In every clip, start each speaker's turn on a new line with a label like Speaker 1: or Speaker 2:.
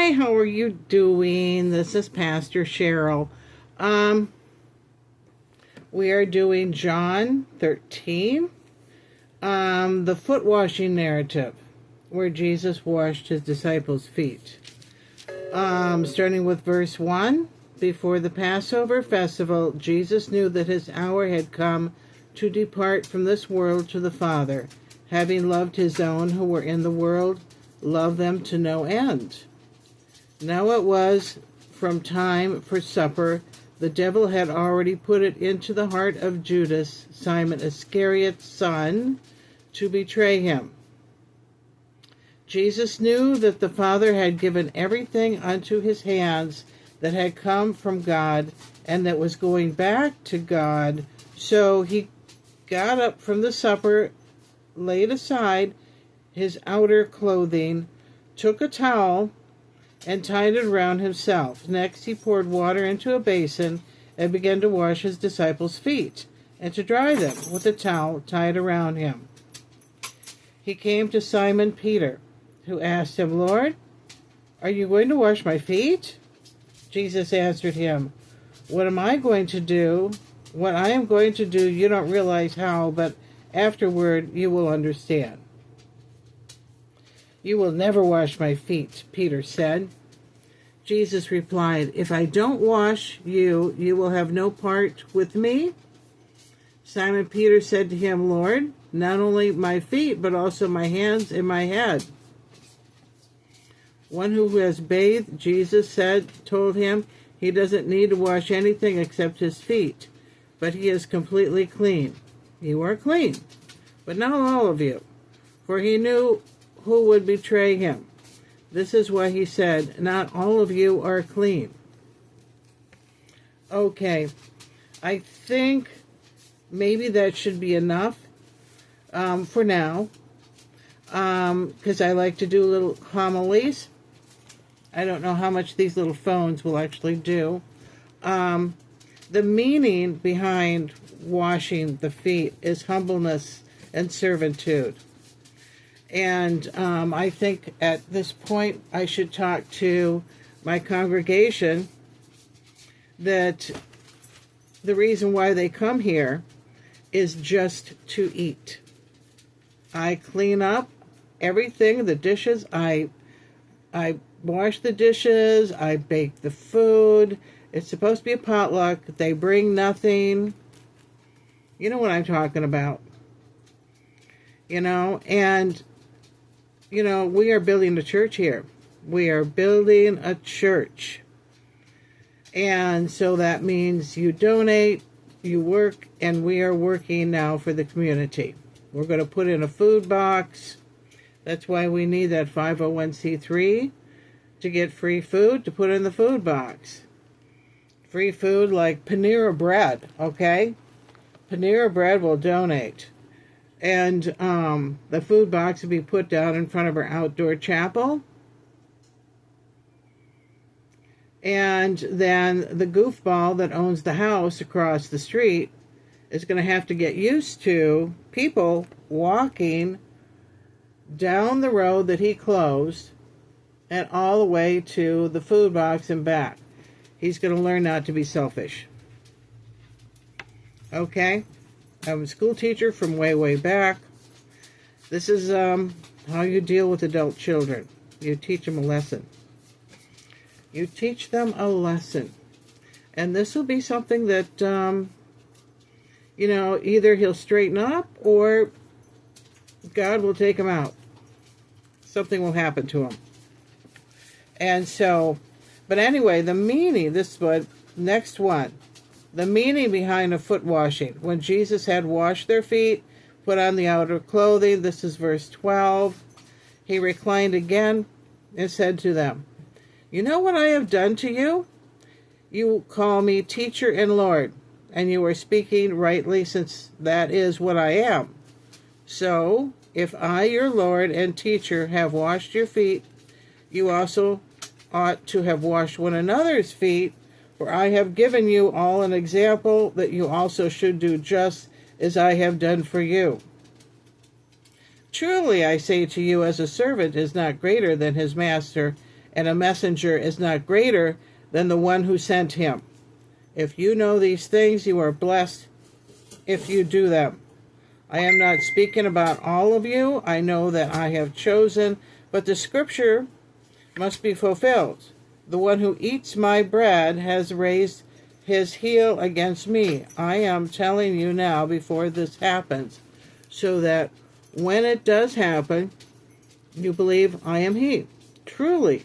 Speaker 1: Hi, how are you doing? This is Pastor Cheryl. We are doing John 13, the foot washing narrative, where Jesus washed his disciples' feet. Starting with verse 1, before the Passover festival, Jesus knew that his hour had come to depart from this world to the Father. Having loved his own who were in the world, loved them to no end. Now it was from time for supper. The devil had already put it into the heart of Judas, Simon Iscariot's son, to betray him. Jesus knew that the Father had given everything unto his hands that had come from God and that was going back to God. So he got up from the supper, laid aside his outer clothing, took a towel, and tied it around himself. Next he poured water into a basin and began to wash his disciples' feet and to dry them with a towel tied around him. He came to Simon Peter, who asked him, "Lord, are you going to wash my feet?" Jesus answered him, What I am going to do, you don't realize how, but afterward you will understand." "You will never wash my feet," Peter said. Jesus replied, "If I don't wash you, you will have no part with me." Simon Peter said to him, "Lord, not only my feet, but also my hands and my head." One who has bathed, Jesus told him, he doesn't need to wash anything except his feet, but he is completely clean. You are clean, but not all of you. For he knew who would betray him. This is why he said, "Not all of you are clean." Okay, I think maybe that should be enough for now, because I like to do little homilies. I don't know how much these little phones will actually do. The meaning behind washing the feet is humbleness and servitude. And I think at this point I should talk to my congregation that the reason why they come here is just to eat. I clean up everything, the dishes, I wash the dishes, I bake the food. It's supposed to be a potluck. They bring nothing. You know what I'm talking about. And we are building a church here. We are building a church. And so that means you donate, you work, and we are working now for the community. We're going to put in a food box. That's why we need that 501c3 to get free food to put in the food box. Free food like Panera Bread, okay? Panera Bread will donate. And the food box will be put down in front of our outdoor chapel. And then the goofball that owns the house across the street is going to have to get used to people walking down the road that he closed and all the way to the food box and back. He's going to learn not to be selfish. Okay? I'm a school teacher from way, way back. This is how you deal with adult children. You teach them a lesson. You teach them a lesson. And this will be something that, either he'll straighten up or God will take him out. Something will happen to him. And so, but anyway, the meaning, next one. The meaning behind a foot washing. When Jesus had washed their feet, put on the outer clothing, this is verse 12, he reclined again and said to them, "You know what I have done to you? You call me teacher and Lord, and you are speaking rightly, since that is what I am. So, if I, your Lord and teacher, have washed your feet, you also ought to have washed one another's feet. For I have given you all an example that you also should do just as I have done for you. Truly I say to you, as a servant is not greater than his master, and a messenger is not greater than the one who sent him. If you know these things, you are blessed if you do them. I am not speaking about all of you. I know that I have chosen, but the scripture must be fulfilled. The one who eats my bread has raised his heel against me. I am telling you now before this happens, so that when it does happen, you believe I am he. Truly,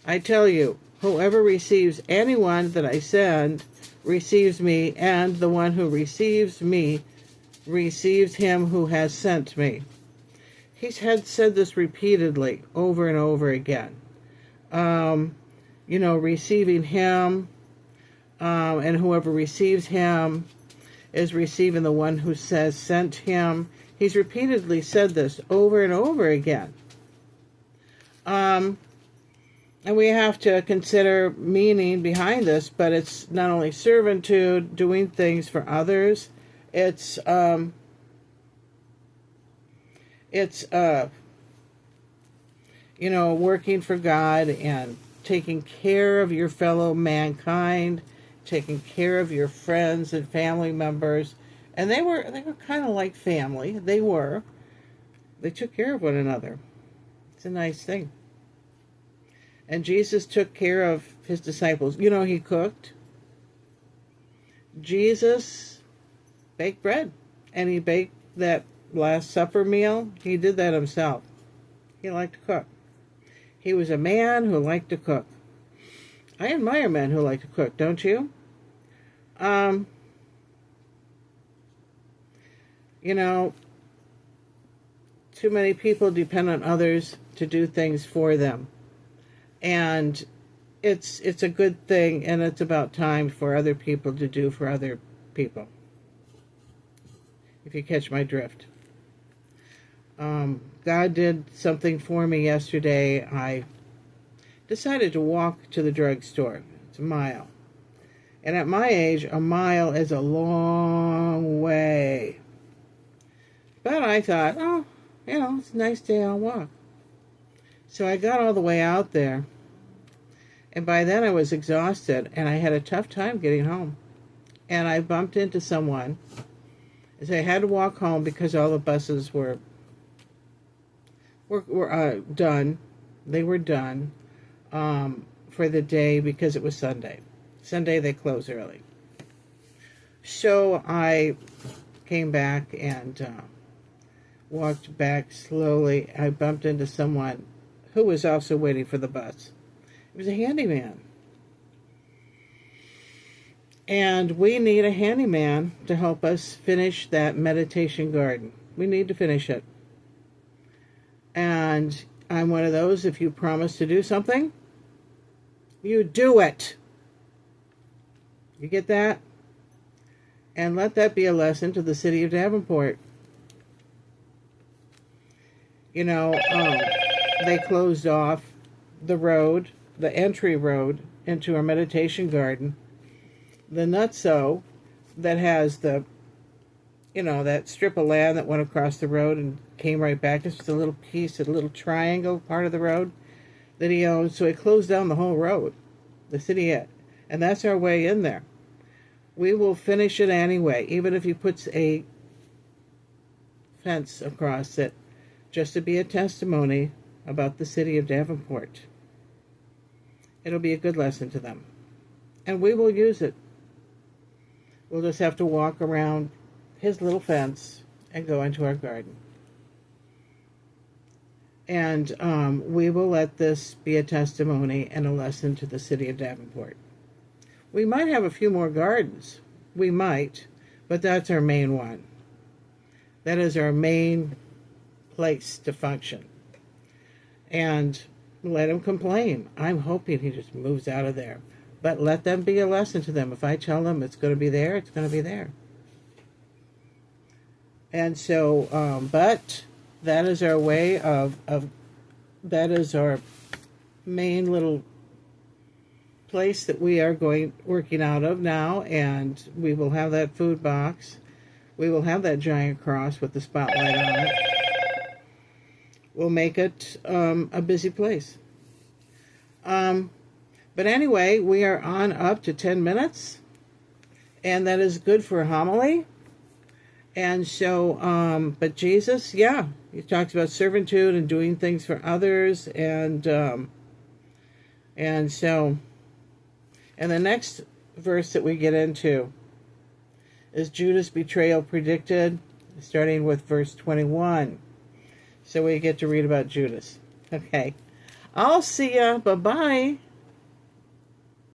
Speaker 1: I tell you, whoever receives anyone that I send receives me, and the one who receives me receives him who has sent me. He's had said this repeatedly over and over again. Receiving him, and whoever receives him is receiving the one who says sent him. He's repeatedly said this over and over again. And we have to consider meaning behind this, but it's not only servitude, doing things for others, it's working for God and taking care of your fellow mankind, taking care of your friends and family members. And they were kind of like family. They took care of one another. It's a nice thing. And Jesus took care of his disciples. He cooked. Jesus baked bread. And he baked that Last Supper meal. He did that himself. He liked to cook. He was a man who liked to cook. I admire men who like to cook, don't you? Too many people depend on others to do things for them. And it's a good thing, and it's about time for other people to do for other people. If you catch my drift. God did something for me yesterday. I decided to walk to the drugstore. It's a mile. And at my age, a mile is a long way. But I thought, it's a nice day, I'll walk. So I got all the way out there. And by then I was exhausted, and I had a tough time getting home. And I bumped into someone. So I had to walk home because all the buses were done. They were done for the day because it was Sunday. Sunday they close early. So I came back and walked back slowly. I bumped into someone who was also waiting for the bus. It was a handyman. And we need a handyman to help us finish that meditation garden. We need to finish it. And I'm one of those, if you promise to do something, you do it. You get that? And let that be a lesson to the city of Davenport. They closed off the road, the entry road into our meditation garden. The nutso that has the, that strip of land that went across the road and came right back. Just a little piece, a little triangle part of the road that he owned. So he closed down the whole road, the city, and that's our way in there. We will finish it anyway, even if he puts a fence across it, just to be a testimony about the city of Davenport. It'll be a good lesson to them. And we will use it. We'll just have to walk around his little fence and go into our garden. And we will let this be a testimony and a lesson to the city of Davenport. We might have a few more gardens. We might, but that's our main one. That is our main place to function. And let him complain. I'm hoping he just moves out of there. But let them be a lesson to them. If I tell them it's going to be there, it's going to be there. And so, but that is our way of that is our main little place that we are working out of now, and we will have that food box. We will have that giant cross with the spotlight on it. We'll make it a busy place. But anyway, we are on up to 10 minutes, and that is good for a homily. And so, but Jesus, yeah, he talks about servitude and doing things for others, and so, and the next verse that we get into is Judas' betrayal predicted, starting with verse 21. So we get to read about Judas. Okay. I'll see ya. Bye-bye.